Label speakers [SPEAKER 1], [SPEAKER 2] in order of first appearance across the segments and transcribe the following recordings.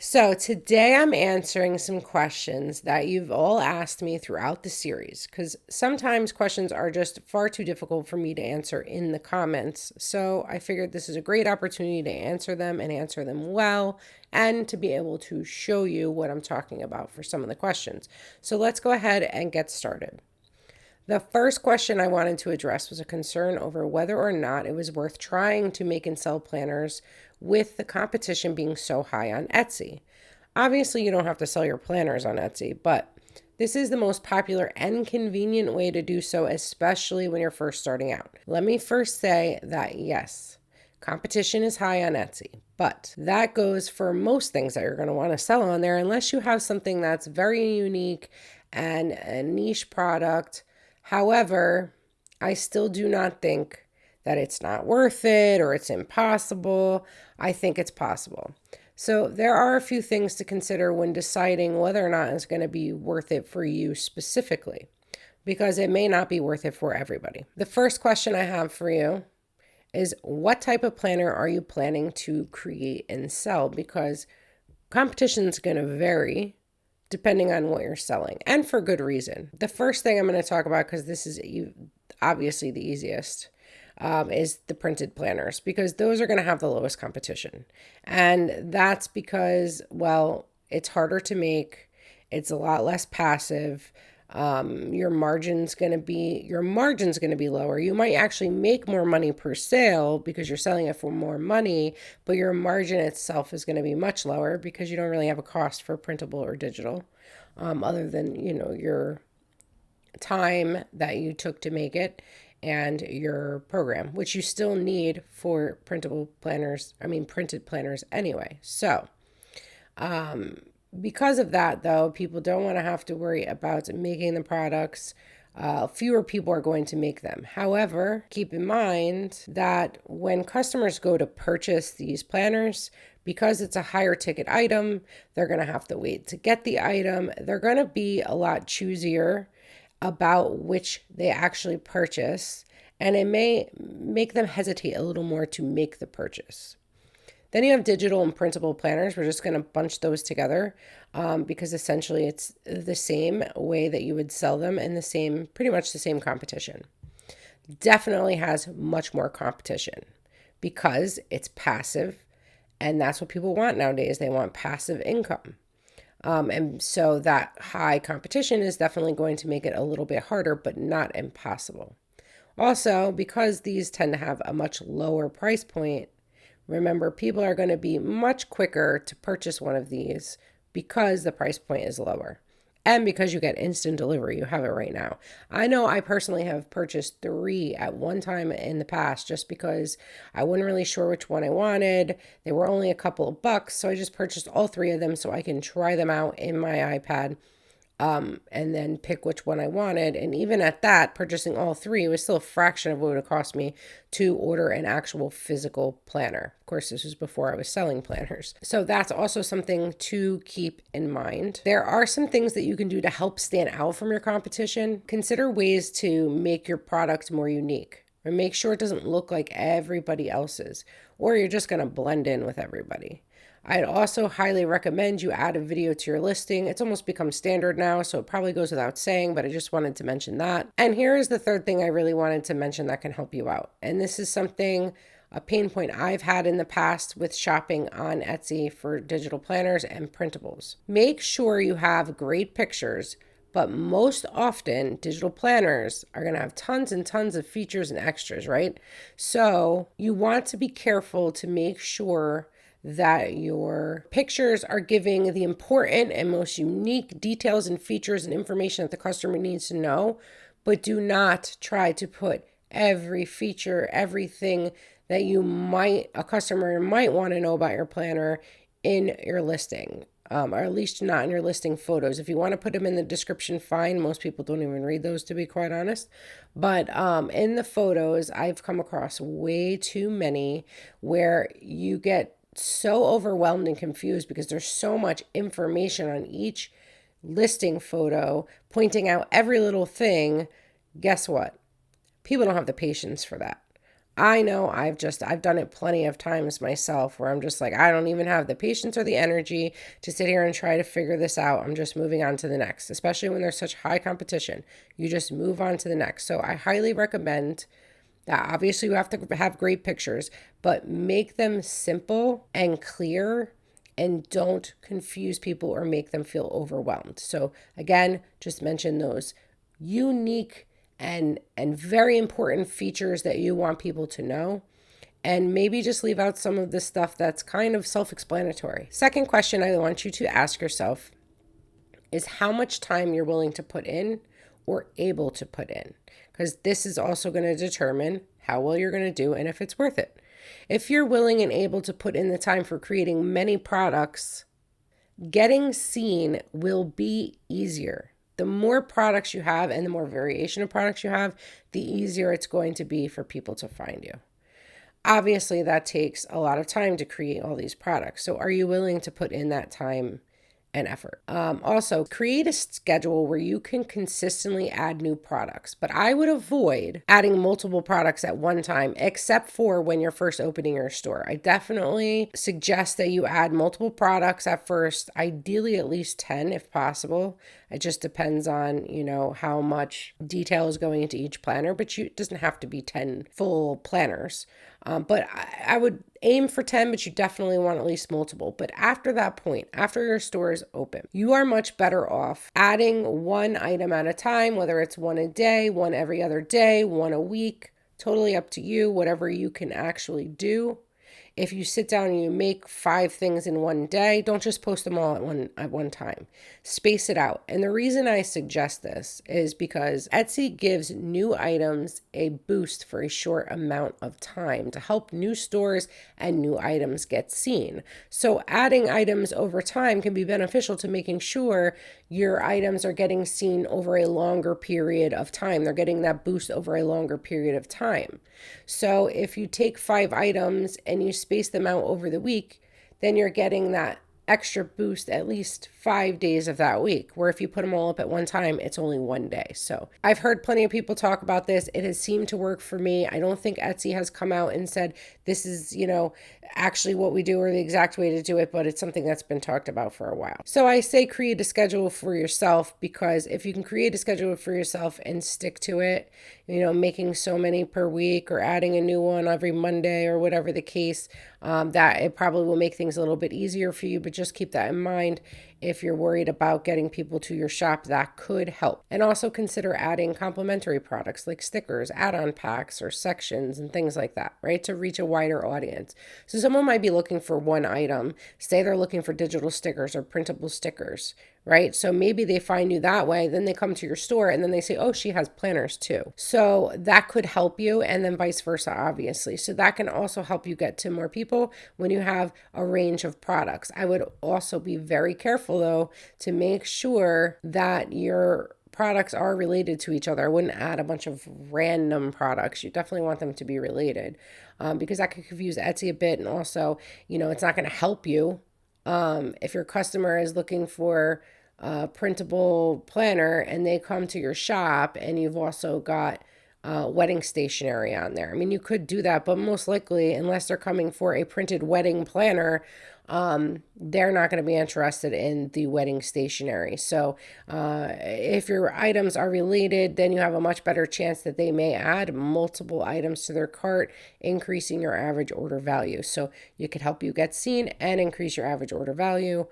[SPEAKER 1] So today I'm answering some questions that you've all asked me throughout the series because sometimes questions are just far too difficult for me to answer in the comments. So I figured this is a great opportunity to answer them and answer them well and to be able to show you what I'm talking about for some of the questions. So let's go ahead and get started. The first question I wanted to address was a concern over whether or not it was worth trying to make and sell planners with the competition being so high on Etsy. Obviously, you don't have to sell your planners on Etsy, but this is the most popular and convenient way to do so, especially when you're first starting out. Let me first say that yes, competition is high on Etsy, but that goes for most things that you're going to want to sell on there unless you have something that's very unique and a niche product. However, I still do not think that it's not worth it or it's impossible. I think it's possible. So there are a few things to consider when deciding whether or not it's going to be worth it for you specifically, because it may not be worth it for everybody. The first question I have for you is, what type of planner are you planning to create and sell? Because competition is going to vary depending on what you're selling, and for good reason. The first thing I'm going to talk about, because this is obviously the easiest, is the printed planners, because those are going to have the lowest competition. And that's because, well, it's harder to make, it's a lot less passive. Your margin's going to be lower. You might actually make more money per sale because you're selling it for more money, but your margin itself is going to be much lower because you don't really have a cost for printable or digital, other than, your time that you took to make it and your program, which you still need for printed planners anyway. So, because of that, though, people don't want to have to worry about making the products. Fewer people are going to make them. However, keep in mind that when customers go to purchase these planners, because it's a higher ticket item, they're going to have to wait to get the item. They're going to be a lot choosier about which they actually purchase, and it may make them hesitate a little more to make the purchase. Then you have digital and printable planners. We're just going to bunch those together because essentially it's the same way that you would sell them and pretty much the same competition. Definitely has much more competition because it's passive, and that's what people want nowadays. They want passive income. And so that high competition is definitely going to make it a little bit harder, but not impossible. Also, because these tend to have a much lower price point, remember, people are going to be much quicker to purchase one of these because the price point is lower and because you get instant delivery. You have it right now. I know I personally have purchased 3 at one time in the past just because I wasn't really sure which one I wanted. They were only a couple of bucks, so I just purchased all 3 of them so I can try them out in my iPad. And then pick which one I wanted. And even at that, purchasing all 3 was still a fraction of what it would cost me to order an actual physical planner. Of course, this was before I was selling planners. So that's also something to keep in mind. There are some things that you can do to help stand out from your competition. Consider ways to make your product more unique, or make sure it doesn't look like everybody else's, or you're just going to blend in with everybody. I'd also highly recommend you add a video to your listing. It's almost become standard now, so it probably goes without saying, but I just wanted to mention that. And here is the third thing I really wanted to mention that can help you out. And this is a pain point I've had in the past with shopping on Etsy for digital planners and printables. Make sure you have great pictures, but most often digital planners are going to have tons and tons of features and extras, right? So you want to be careful to make sure that your pictures are giving the important and most unique details and features and information that the customer needs to know, but do not try to put every feature, everything that a customer might want to know about your planner in your listing, or at least not in your listing photos. If you want to put them in the description, fine. Most people don't even read those, to be quite honest. But in the photos, I've come across way too many where you get so overwhelmed and confused because there's so much information on each listing photo pointing out every little thing. Guess what? People don't have the patience for that. I know I've done it plenty of times myself where I'm just like, I don't even have the patience or the energy to sit here and try to figure this out. I'm just moving on to the next, especially when there's such high competition. You just move on to the next. So I highly recommend that. Obviously, you have to have great pictures, but make them simple and clear and don't confuse people or make them feel overwhelmed. So again, just mention those unique and very important features that you want people to know, and maybe just leave out some of the stuff that's kind of self-explanatory. Second question I want you to ask yourself is how much time you're willing to put in or able to put in, because this is also going to determine how well you're going to do and if it's worth it. If you're willing and able to put in the time for creating many products, getting seen will be easier. The more products you have and the more variation of products you have, the easier it's going to be for people to find you. Obviously, that takes a lot of time to create all these products. So are you willing to put in that time and effort? Also, create a schedule where you can consistently add new products. But I would avoid adding multiple products at one time, except for when you're first opening your store. I definitely suggest that you add multiple products at first, ideally at least 10 if possible. It just depends on, how much detail is going into each planner, but it doesn't have to be 10 full planners. But I would aim for 10, but you definitely want at least multiple. But after that point, after your store is open, you are much better off adding one item at a time, whether it's one a day, one every other day, one a week, totally up to you, whatever you can actually do. If you sit down and you make 5 things in one day, don't just post them all at one time. Space it out. And the reason I suggest this is because Etsy gives new items a boost for a short amount of time to help new stores and new items get seen. So adding items over time can be beneficial to making sure your items are getting seen over a longer period of time. They're getting that boost over a longer period of time. So if you take 5 items and you space them out over the week, then you're getting that extra boost at least 5 days of that week, where if you put them all up at one time, it's only one day. So I've heard plenty of people talk about this. It has seemed to work for me. I don't think Etsy has come out and said this is, actually what we do or the exact way to do it, but it's something that's been talked about for a while. So I say create a schedule for yourself, because if you can create a schedule for yourself and stick to it, making so many per week or adding a new one every Monday or whatever the case, that it probably will make things a little bit easier for you. But just keep that in mind. If you're worried about getting people to your shop, that could help. And also consider adding complementary products like stickers, add-on packs, or sections and things like that, right? To reach a wider audience. So someone might be looking for one item. Say they're looking for digital stickers or printable stickers, right? So maybe they find you that way. Then they come to your store and then they say, oh, she has planners too. So that could help you, and then vice versa, obviously. So that can also help you get to more people when you have a range of products. I would also be very careful though to make sure that your products are related to each other. I wouldn't add a bunch of random products. You definitely want them to be related, because that could confuse Etsy a bit. And also, it's not going to help you. If your customer is looking for a printable planner and they come to your shop and you've also got wedding stationery on there. I mean, you could do that, but most likely, unless they're coming for a printed wedding planner, they're not going to be interested in the wedding stationery. So if your items are related, then you have a much better chance that they may add multiple items to their cart, increasing your average order value. So it could help you get seen and increase your average order value.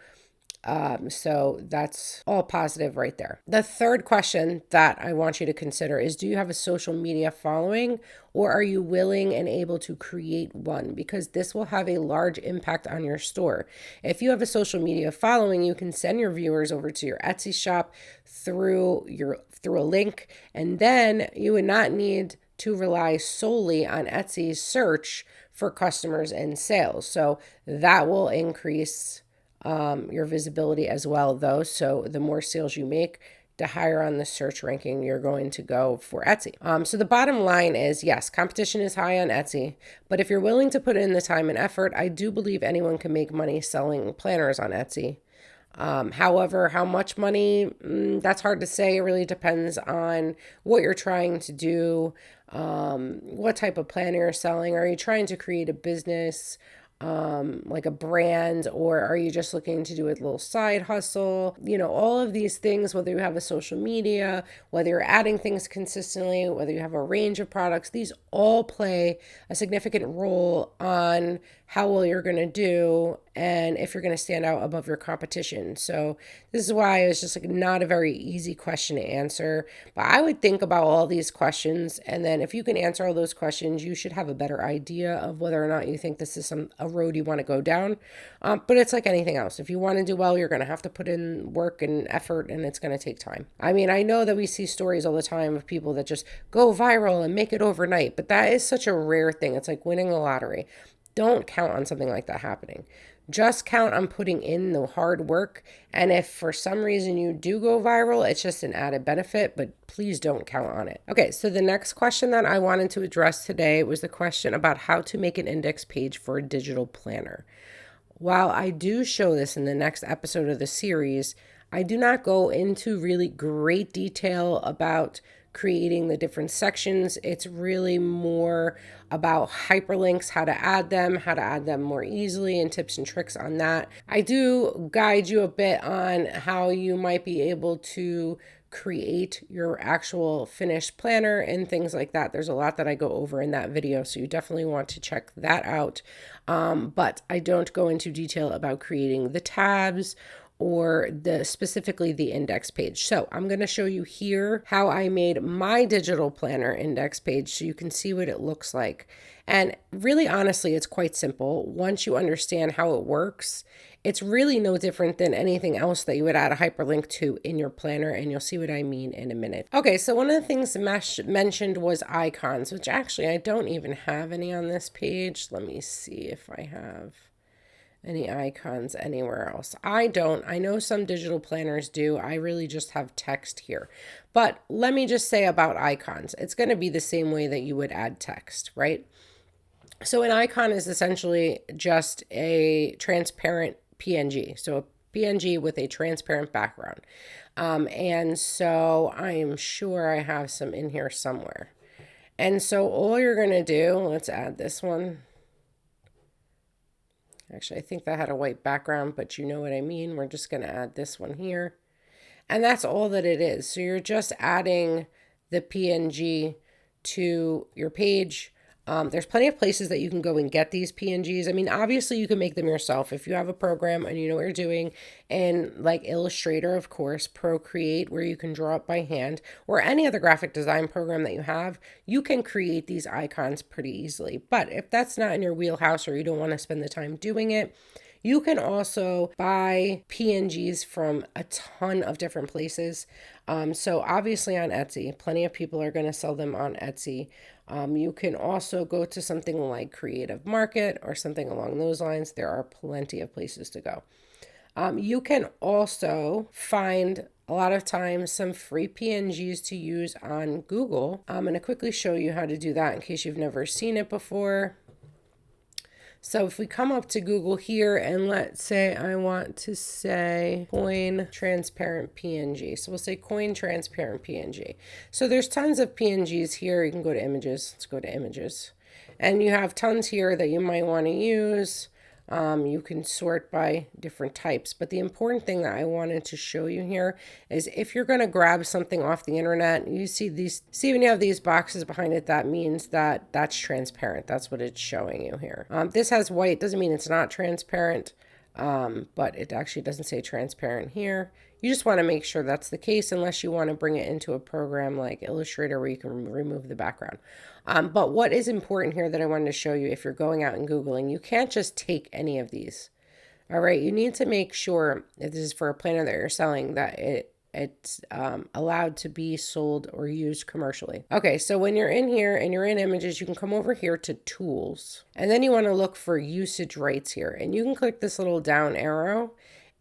[SPEAKER 1] So that's all positive right there. The third question that I want you to consider is, do you have a social media following, or are you willing and able to create one? Because this will have a large impact on your store. If you have a social media following, you can send your viewers over to your Etsy shop through a link, and then you would not need to rely solely on Etsy's search for customers and sales. So that will increase your visibility as well, though. So the more sales you make, the higher on the search ranking you're going to go for Etsy. So the bottom line is, yes, competition is high on Etsy, but if you're willing to put in the time and effort, I do believe anyone can make money selling planners on Etsy. However, how much money, that's hard to say. It really depends on what you're trying to do, what type of planner you're selling. Are you trying to create a business, like a brand, or are you just looking to do a little side hustle? All of these things, whether you have a social media, whether you're adding things consistently, whether you have a range of products, these all play a significant role on how well you're going to do and if you're going to stand out above your competition. So this is why it's just like not a very easy question to answer, but I would think about all these questions, and then if you can answer all those questions, you should have a better idea of whether or not you think this is a road you want to go down. But it's like anything else. If you want to do well, you're going to have to put in work and effort, and it's going to take time. I mean, I know that we see stories all the time of people that just go viral and make it overnight, but that is such a rare thing. It's like winning the lottery. Don't count on something like that happening. Just count on putting in the hard work. And if for some reason you do go viral, it's just an added benefit, but please don't count on it. Okay, so the next question that I wanted to address today was the question about how to make an index page for a digital planner. While I do show this in the next episode of the series, I do not go into really great detail about creating the different sections. It's really more about hyperlinks, how to add them more easily, and tips and tricks on that. I do guide you a bit on how you might be able to create your actual finished planner and things like that. There's a lot that I go over in that video, so you definitely want to check that out. But I don't go into detail about creating the tabs or specifically the index page. So I'm going to show you here how I made my digital planner index page so you can see what it looks like. And really, honestly, it's quite simple. Once you understand how it works, it's really no different than anything else that you would add a hyperlink to in your planner, and you'll see what I mean in a minute. Okay, so one of the things mentioned was icons, which actually I don't even have any on this page. Let me see if I have any icons anywhere else. I don't. I know some digital planners do. I really just have text here. But let me just say about icons. It's going to be the same way that you would add text, right? So an icon is essentially just a transparent PNG. So a PNG with a transparent background. And so I am sure I have some in here somewhere. And so all you're going to do, let's add this one. Actually, I think that had a white background, but you know what I mean. We're just going to add this one here. And that's all that it is. So you're just adding the PNG to your page. There's plenty of places that you can go and get these PNGs. I mean, obviously you can make them yourself if you have a program and you know what you're doing. And like Illustrator, of course, Procreate, where you can draw it by hand, or any other graphic design program that you have, you can create these icons pretty easily. But if that's not in your wheelhouse or you don't want to spend the time doing it, you can also buy PNGs from a ton of different places. So obviously on Etsy, plenty of people are going to sell them on Etsy. You can also go to something like Creative Market or something along those lines. There are plenty of places to go. You can also find a lot of times some free PNGs to use on Google. I'm going to quickly show you how to do that in case you've never seen it before. So if we come up to Google here and let's say I want to say coin transparent PNG. So we'll say coin transparent PNG. So there's tons of PNGs here. You can go to images. Let's go to images. And you have tons here that you might want to use. You can sort by different types. But the important thing that I wanted to show you here is if you're going to grab something off the internet, you see when you have these boxes behind it, that means that that's transparent. That's what it's showing you here. This has white, doesn't mean it's not transparent, but it actually doesn't say transparent here. You just want to make sure that's the case unless you want to bring it into a program like Illustrator where you can remove the background. But what is important here that I wanted to show you if you're going out and Googling, you can't just take any of these. All right, you need to make sure, if this is for a planner that you're selling, that it's allowed to be sold or used commercially. Okay, so when you're in here and you're in images, you can come over here to tools. And then you want to look for usage rights here. And you can click this little down arrow.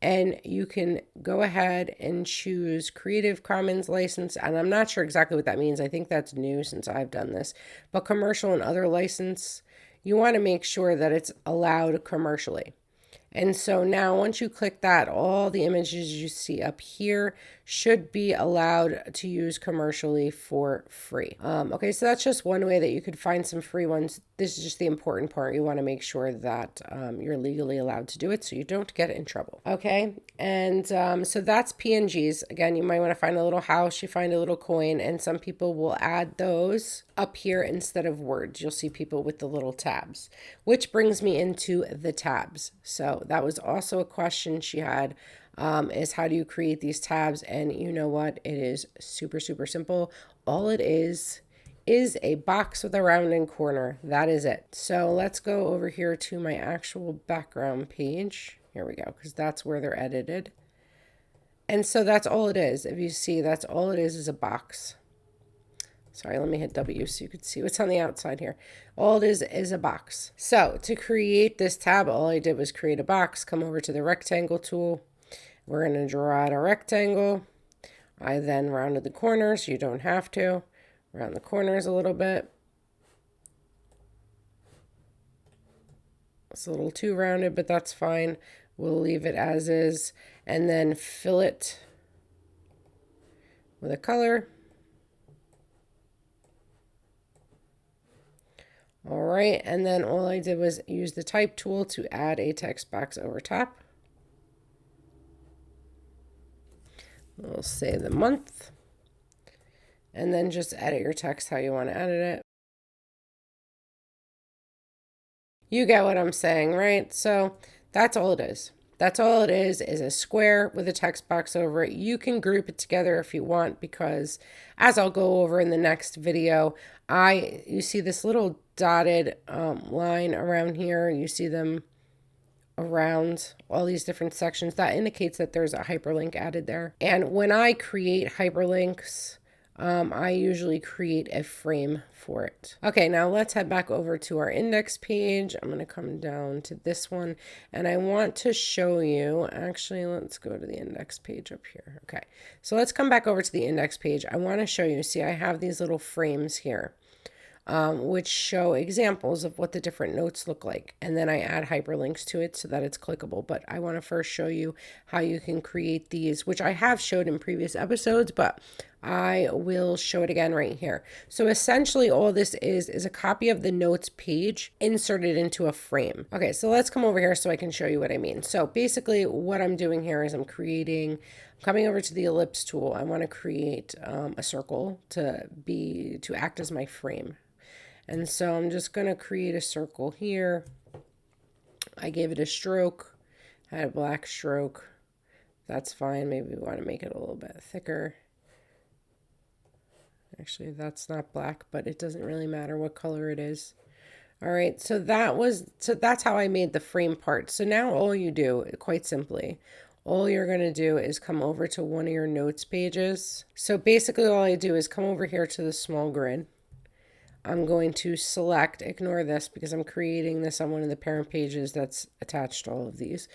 [SPEAKER 1] And you can go ahead and choose Creative Commons license. And I'm not sure exactly what that means. I think that's new since I've done this. But commercial and other license, you want to make sure that it's allowed commercially. And so now once you click that, all the images you see up here should be allowed to use commercially for free. Okay, so that's just one way that you could find some free ones. This is just the important part. You want to make sure that you're legally allowed to do it so you don't get in trouble. Okay, and so that's PNGs. Again, you might want to find a little house, you find a little coin, and some people will add those up here instead of words. You'll see people with the little tabs, which brings me into the tabs. So that was also a question she had, is how do you create these tabs? And you know what? It is super, super simple. All it is a box with a rounding corner. That is it. So let's go over here to my actual background page. Here we go, because that's where they're edited. And so that's all it is. If you see, that's all it is a box. Sorry, let me hit W so you can see what's on the outside here. All it is a box. So to create this tab, all I did was create a box, come over to the rectangle tool. We're going to draw out a rectangle. I then rounded the corners. You don't have to. Round the corners a little bit. It's a little too rounded, but that's fine. We'll leave it as is. And then fill it with a color. All right, and then all I did was use the type tool to add a text box over top. We'll say the month, and then just edit your text how you want to edit it. You get what I'm saying, right? So that's all it is. That's all it is a square with a text box over it. You can group it together if you want, because as I'll go over in the next video, you see this little dotted line around here. You see them around all these different sections. That indicates that there's a hyperlink added there. And when I create hyperlinks, I usually create a frame for it. Okay, now let's head back over to our index page. I'm going to come down to this one, and I want to show you, actually, let's go to the index page up here. Okay, so let's come back over to the index page. I want to show you, see, I have these little frames here, which show examples of what the different notes look like. And then I add hyperlinks to it so that it's clickable. But I want to first show you how you can create these, which I have showed in previous episodes, but I will show it again right here. So essentially all this is a copy of the notes page inserted into a frame. Okay, so let's come over here so I can show you what I mean. So basically what I'm doing here is I'm coming over to the ellipse tool. I want to create a circle to act as my frame. And so I'm just going to create a circle here. I gave it a stroke, had a black stroke. That's fine. Maybe we want to make it a little bit thicker. Actually, that's not black, but it doesn't really matter what color it is. All right, so that's how I made the frame part. So now all you do, quite simply, all you're going to do is come over to one of your notes pages. So basically all I do is come over here to the small grid. I'm going to select, ignore this because I'm creating this on one of the parent pages that's attached to all of these.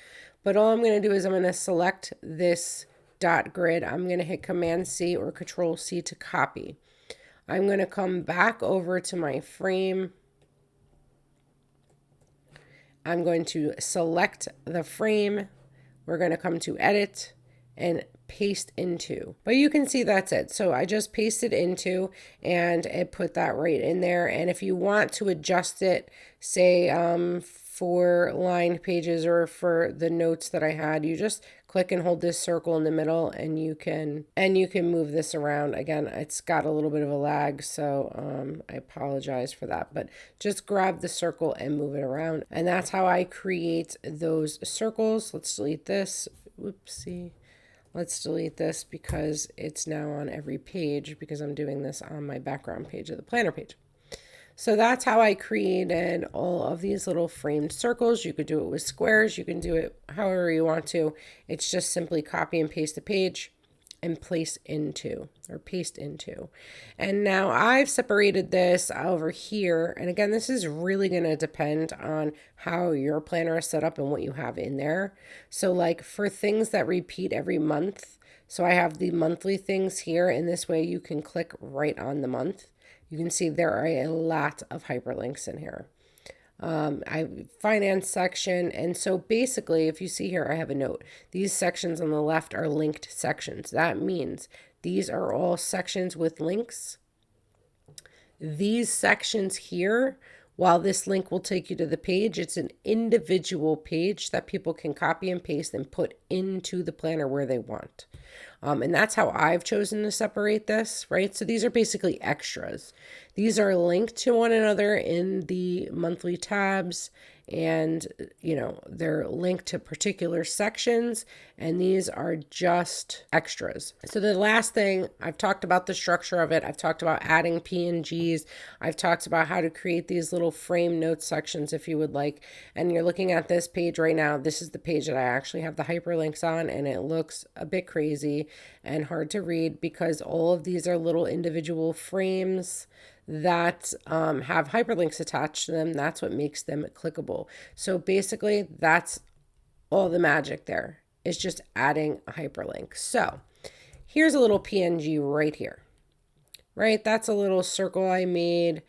[SPEAKER 1] But all I'm going to do is I'm going to select this dot grid. I'm going to hit Command C or Control C to copy. I'm going to come back over to my frame. I'm going to select the frame. We're going to come to Edit and paste into. But you can see that's it. So I just pasted into and it put that right in there. And if you want to adjust it, say for lined pages or for the notes that I had, you just click and hold this circle in the middle and you can move this around. Again, it's got a little bit of a lag, so I apologize for that, but just grab the circle and move it around. And that's how I create those circles. Let's delete this. Whoopsie. Let's delete this because it's now on every page because I'm doing this on my background page of the planner page. So that's how I created all of these little framed circles. You could do it with squares. You can do it however you want to. It's just simply copy and paste the page and place into or paste into. And now I've separated this over here. And again, this is really going to depend on how your planner is set up and what you have in there. So like for things that repeat every month, so I have the monthly things here, and this way you can click right on the month. You can see there are a lot of hyperlinks in here. finance section. And so basically, if you see here, I have a note. These sections on the left are linked sections. That means these are all sections with links. These sections here, while this link will take you to the page, it's an individual page that people can copy and paste and put into the planner where they want. And that's how I've chosen to separate this, right? So these are basically extras. These are linked to one another in the monthly tabs, and they're linked to particular sections, and these are just extras. So the last thing, I've talked about the structure of it. I've talked about adding PNGs. I've talked about how to create these little frame notes sections if you would like. And you're looking at this page right now. This is the page that I actually have the hyperlinks on, and it looks a bit crazy and hard to read because all of these are little individual frames that have hyperlinks attached to them. That's what makes them clickable. So basically, that's all the magic there, is just adding a hyperlink. So here's a little PNG right here, right? That's a little circle I made.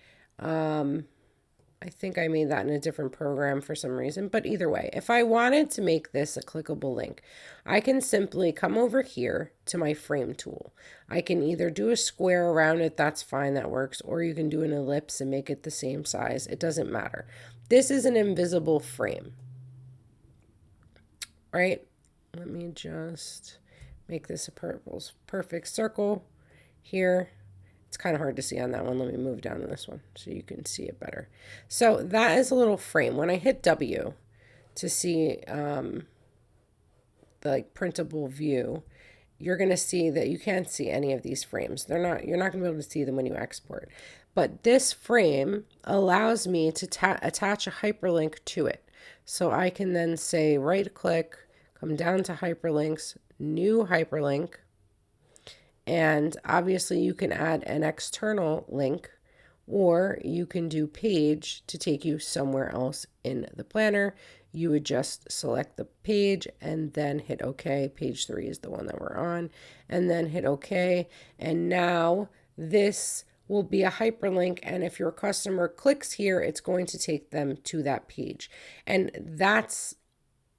[SPEAKER 1] I think I made that in a different program for some reason, but either way, if I wanted to make this a clickable link, I can simply come over here to my frame tool. I can either do a square around it, that's fine, that works, or you can do an ellipse and make it the same size. It doesn't matter. This is an invisible frame, right? Let me just make this a perfect circle here. It's kind of hard to see on that one. Let me move down to this one so you can see it better. So that is a little frame. When I hit W to see the printable view, you're going to see that you can't see any of these frames. You're not going to be able to see them when you export. But this frame allows me to attach a hyperlink to it. So I can then say right click, come down to hyperlinks, new hyperlink. And obviously you can add an external link, or you can do page to take you somewhere else in the planner. You would just select the page and then hit OK. Page 3 is the one that we're on, and then hit OK. And now this will be a hyperlink, and if your customer clicks here, it's going to take them to that page. And that's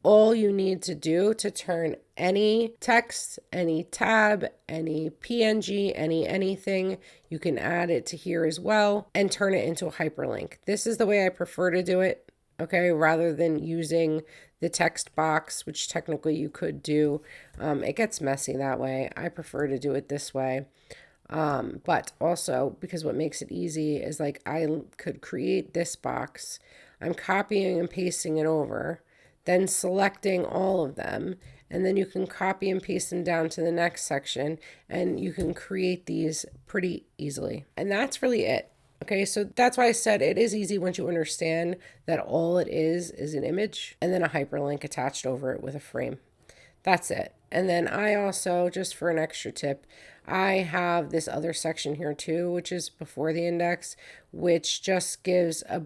[SPEAKER 1] all you need to do to turn any text, any tab, any PNG, anything, you can add it to here as well and turn it into a hyperlink. This is the way I prefer to do it, okay, rather than using the text box, which technically you could do. It gets messy that way. I prefer to do it this way. But also, because what makes it easy is like I could create this box. I'm copying and pasting it over, then selecting all of them, and then you can copy and paste them down to the next section, and you can create these pretty easily. And that's really it. Okay, so that's why I said it is easy once you understand that all it is an image and then a hyperlink attached over it with a frame. That's it. And then I also, just for an extra tip, I have this other section here too, which is before the index, which just gives a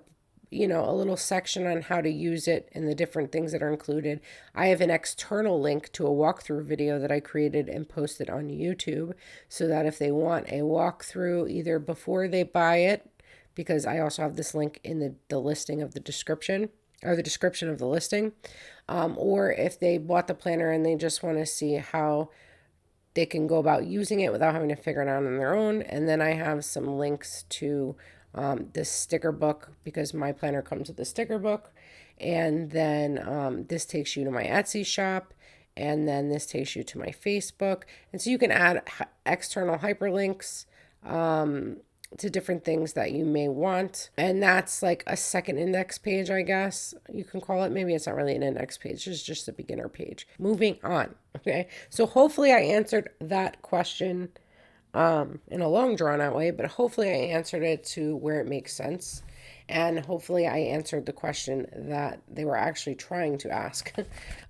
[SPEAKER 1] little section on how to use it and the different things that are included. I have an external link to a walkthrough video that I created and posted on YouTube, so that if they want a walkthrough either before they buy it, because I also have this link in the listing of the description, or the description of the listing, or if they bought the planner and they just want to see how they can go about using it without having to figure it out on their own. And then I have some links to this sticker book, because my planner comes with a sticker book. And then this takes you to my Etsy shop, and then this takes you to my Facebook. And so you can add external hyperlinks to different things that you may want. And that's like a second index page, I guess you can call it. Maybe it's not really an index page, it's just a beginner page. Moving on. Okay, so hopefully I answered that question in a long drawn out way, but hopefully I answered it to where it makes sense. And hopefully I answered the question that they were actually trying to ask.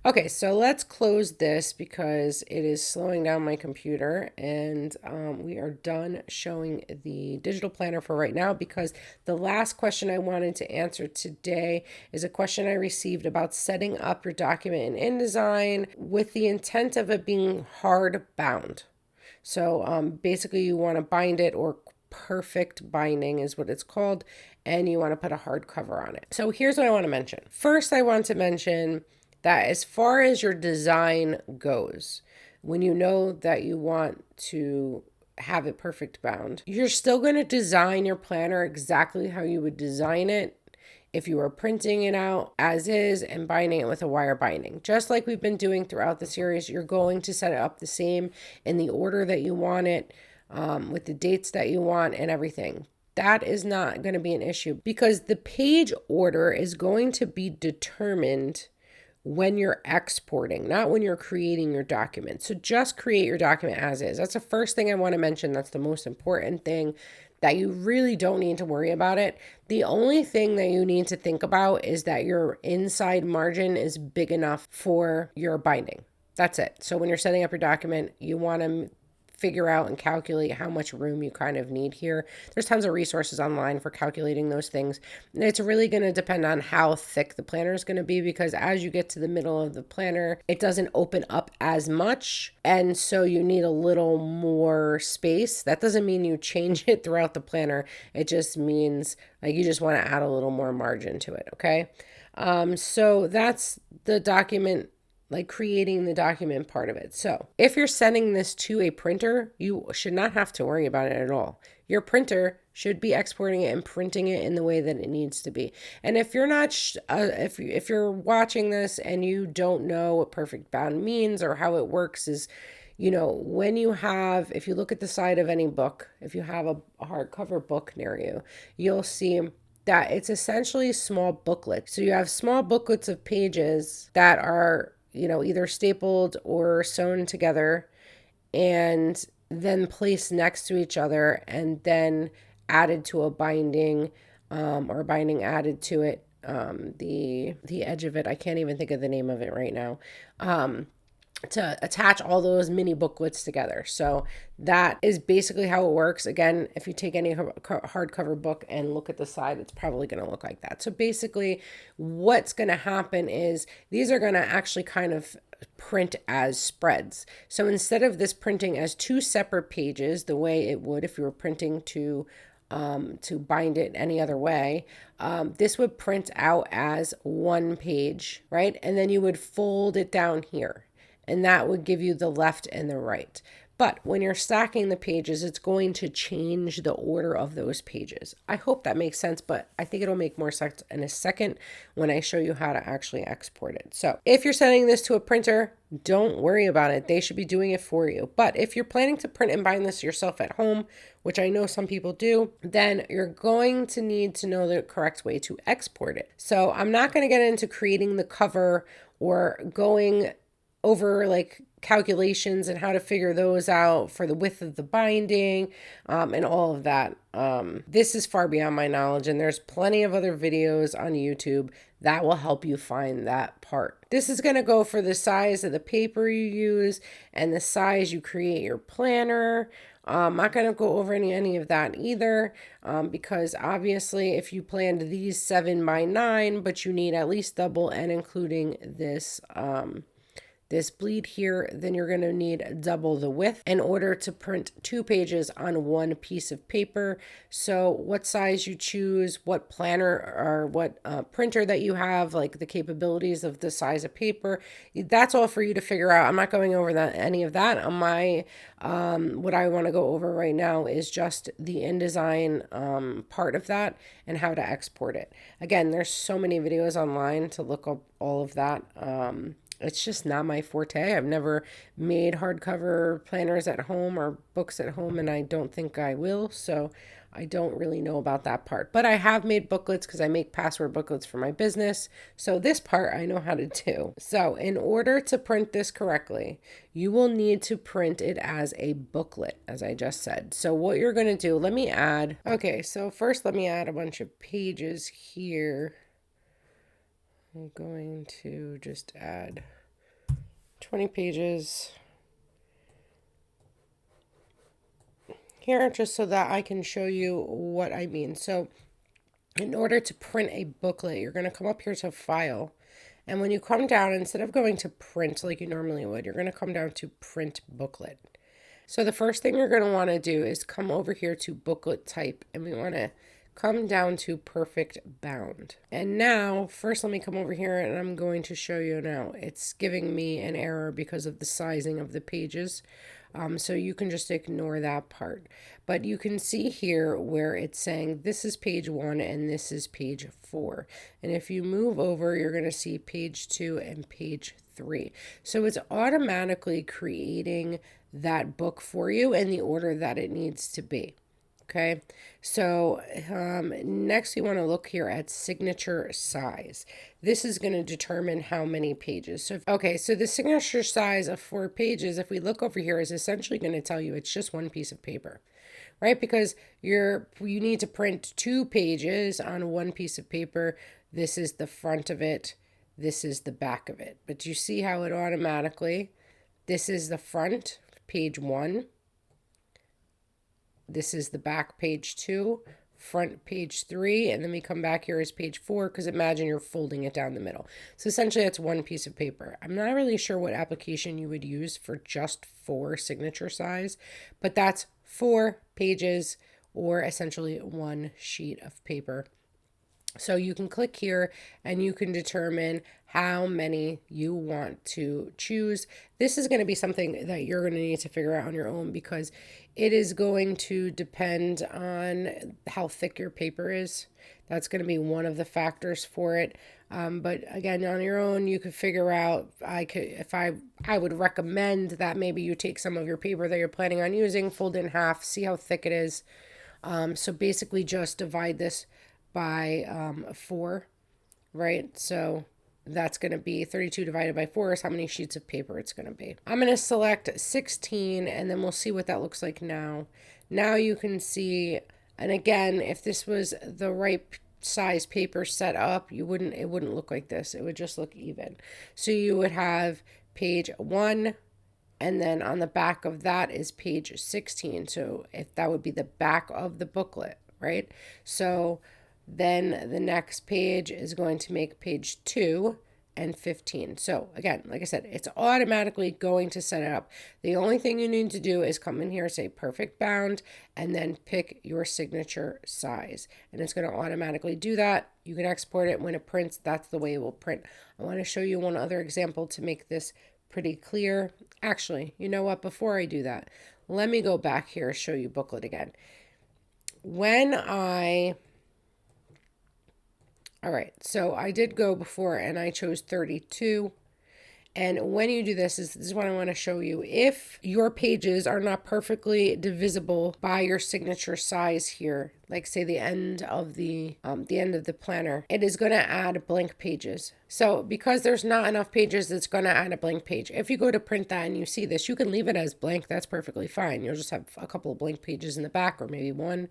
[SPEAKER 1] Okay, so let's close this because it is slowing down my computer, and we are done showing the digital planner for right now, because the last question I wanted to answer today is a question I received about setting up your document in InDesign with the intent of it being hard bound. So basically you want to bind it or perfect binding is what it's called, and you want to put a hardcover on it. So here's what I want to mention. First, I want to mention that as far as your design goes, when you know that you want to have it perfect bound, you're still going to design your planner exactly how you would design it if you were printing it out as is and binding it with a wire binding. Just like we've been doing throughout the series, you're going to set it up the same in the order that you want it, with the dates that you want and everything. That is not going to be an issue because the page order is going to be determined when you're exporting, not when you're creating your document. So just create your document as is. That's the first thing I want to mention. That's the most important thing, that you really don't need to worry about it. The only thing that you need to think about is that your inside margin is big enough for your binding. That's it. So when you're setting up your document, you want to figure out and calculate how much room you kind of need here. There's tons of resources online for calculating those things. And it's really going to depend on how thick the planner is going to be, because as you get to the middle of the planner, it doesn't open up as much. And so you need a little more space. That doesn't mean you change it throughout the planner. It just means like you just want to add a little more margin to it. Okay. So that's the document, like creating the document part of it. So if you're sending this to a printer, you should not have to worry about it at all. Your printer should be exporting it and printing it in the way that it needs to be. And if you're not, if you're watching this and you don't know what perfect bound means or how it works, is, you know, when you have, if you look at the side of any book, if you have a hardcover book near you, you'll see that it's essentially small booklets. So you have small booklets of pages that are, you know, either stapled or sewn together and then placed next to each other and then added to a binding, or binding added to it, the edge of it. I can't even think of the name of it right now. To attach all those mini booklets together. So that is basically how it works. Again, if you take any hardcover book and look at the side, it's probably going to look like that. So basically what's going to happen is these are going to actually kind of print as spreads. So instead of this printing as two separate pages, the way it would if you were printing to bind it any other way, this would print out as one page, right? And then you would fold it down here, and that would give you the left and the right. But when you're stacking the pages, it's going to change the order of those pages. I hope that makes sense, but I think it'll make more sense in a second when I show you how to actually export it. So if you're sending this to a printer, don't worry about it. They should be doing it for you. But if you're planning to print and bind this yourself at home, which I know some people do, then you're going to need to know the correct way to export it. So I'm not going to get into creating the cover or going over like calculations and how to figure those out for the width of the binding, and all of that. This is far beyond my knowledge, and there's plenty of other videos on YouTube that will help you find that part. This is going to go for the size of the paper you use and the size you create your planner. I'm not going to go over any of that either, because obviously if you planned these 7x9, but you need at least double and including this this bleed here, then you're going to need double the width in order to print 2 pages on one piece of paper. So what size you choose, what planner or what printer that you have, like the capabilities of the size of paper, that's all for you to figure out. I'm not going over any of that on my, what I want to go over right now is just the InDesign part of that and how to export it. Again, there's so many videos online to look up all of that. It's just not my forte. I've never made hardcover planners at home or books at home, and I don't think I will. So I don't really know about that part. But I have made booklets because I make password booklets for my business. So this part I know how to do. So in order to print this correctly, you will need to print it as a booklet, as I just said. So what you're going to do, let me add. Okay, so first let me add a bunch of pages here. I'm going to just add 20 pages here just so that I can show you what I mean. So in order to print a booklet, you're going to come up here to File. And when you come down, instead of going to Print like you normally would, you're going to come down to Print Booklet. So the first thing you're going to want to do is come over here to booklet type, and we want to come down to perfect bound. And now, first let me come over here and I'm going to show you now. It's giving me an error because of the sizing of the pages. So you can just ignore that part. But you can see here where it's saying this is page 1 and this is page 4. And if you move over, you're going to see page 2 and page 3. So it's automatically creating that book for you in the order that it needs to be. Okay, so next we want to look here at signature size. This is going to determine how many pages. So, so the signature size of 4 pages, if we look over here, is essentially going to tell you it's just one piece of paper, right? Because you need to print 2 pages on one piece of paper. This is the front of it. This is the back of it. But you see how it automatically, this is the front, page 1. This is the back, page 2, front, page 3, and then we come back here as page 4, because imagine you're folding it down the middle. So essentially that's one piece of paper. I'm not really sure what application you would use for just 4 signature size, but that's 4 pages, or essentially one sheet of paper. So you can click here and you can determine how many you want to choose. This is going to be something that you're going to need to figure out on your own, because it is going to depend on how thick your paper is. That's going to be one of the factors for it. But again, on your own, you could figure out, I would recommend that maybe you take some of your paper that you're planning on using, fold it in half, see how thick it is. So basically just divide this by 4, right? So that's going to be 32 divided by 4 is how many sheets of paper it's going to be. I'm going to select 16 and then we'll see what that looks like now. Now you can see, and again, if this was the right size paper set up, it wouldn't look like this. It would just look even. So you would have page 1, and then on the back of that is page 16. So if that would be the back of the booklet, right? So then the next page is going to make page 2 and 15. So again, like I said, it's automatically going to set it up. The only thing you need to do is come in here, say perfect bound, and then pick your signature size. And it's going to automatically do that. You can export it when it prints. That's the way it will print. I want to show you one other example to make this pretty clear. Actually, you know what? Before I do that, let me go back here and show you booklet again. All right, so I did go before and I chose 32. And when you do this is what I want to show you. If your pages are not perfectly divisible by your signature size here, like say the end of the planner, it is going to add blank pages. So because there's not enough pages, it's going to add a blank page. If you go to print that and you see this, you can leave it as blank. That's perfectly fine. You'll just have a couple of blank pages in the back, or maybe one.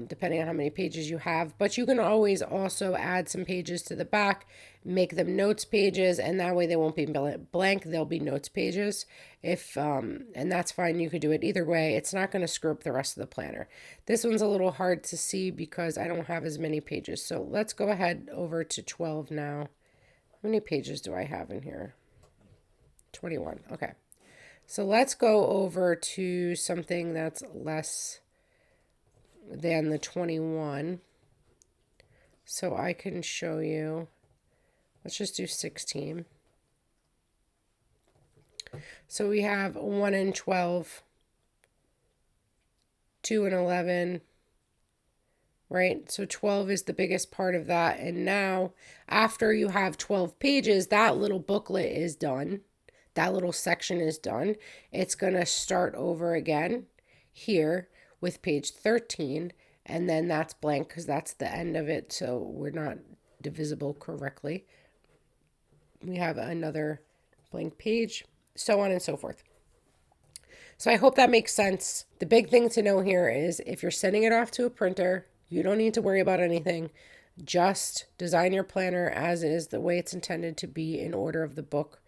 [SPEAKER 1] Depending on how many pages you have. But you can always also add some pages to the back, make them notes pages, and that way they won't be blank, they'll be notes pages. And that's fine, you could do it either way. It's not going to screw up the rest of the planner. This one's a little hard to see because I don't have as many pages. So let's go ahead over to 12 now. How many pages do I have in here? 21. Okay. So let's go over to something that's less than the 21. So I can show you, let's just do 16. So we have 1 and 12, 2 and 11, right? So 12 is the biggest part of that. And now after you have 12 pages, that little booklet is done. That little section is done. It's going to start over again here with page 13, and then that's blank because that's the end of it, so we're not divisible correctly. We have another blank page, so on and so forth. So I hope that makes sense. The big thing to know here is if you're sending it off to a printer, you don't need to worry about anything. Just design your planner as is, the way it's intended to be in order of the book,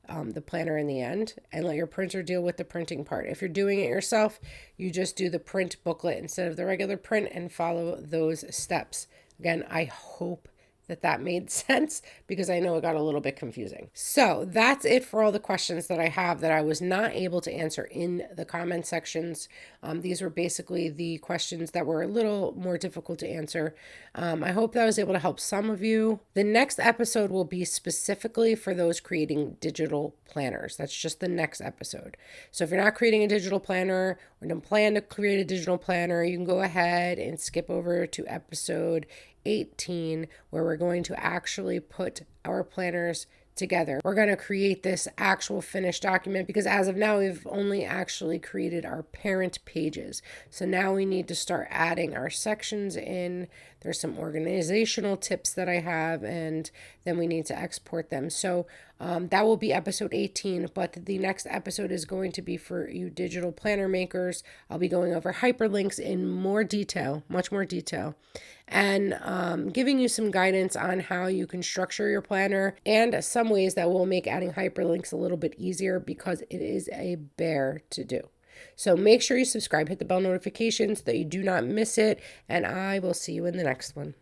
[SPEAKER 1] the planner in the end, and let your printer deal with the printing part. If you're doing it yourself, you just do the print booklet instead of the regular print and follow those steps. Again, I hope that made sense, because I know it got a little bit confusing. So that's it for all the questions that I have that I was not able to answer in the comment sections. These were basically the questions that were a little more difficult to answer. I hope that I was able to help some of you. The next episode will be specifically for those creating digital planners. That's just the next episode. So if you're not creating a digital planner or don't plan to create a digital planner, you can go ahead and skip over to episode 18, where we're going to actually put our planners together. We're going to create this actual finished document, because as of now, we've only actually created our parent pages. So now we need to start adding our sections in. There's some organizational tips that I have, and then we need to export them. So that will be episode 18, but the next episode is going to be for you digital planner makers. I'll be going over hyperlinks in more detail, much more detail, and giving you some guidance on how you can structure your planner, and some ways that will make adding hyperlinks a little bit easier, because it is a bear to do. So make sure you subscribe, hit the bell notification so that you do not miss it, and I will see you in the next one.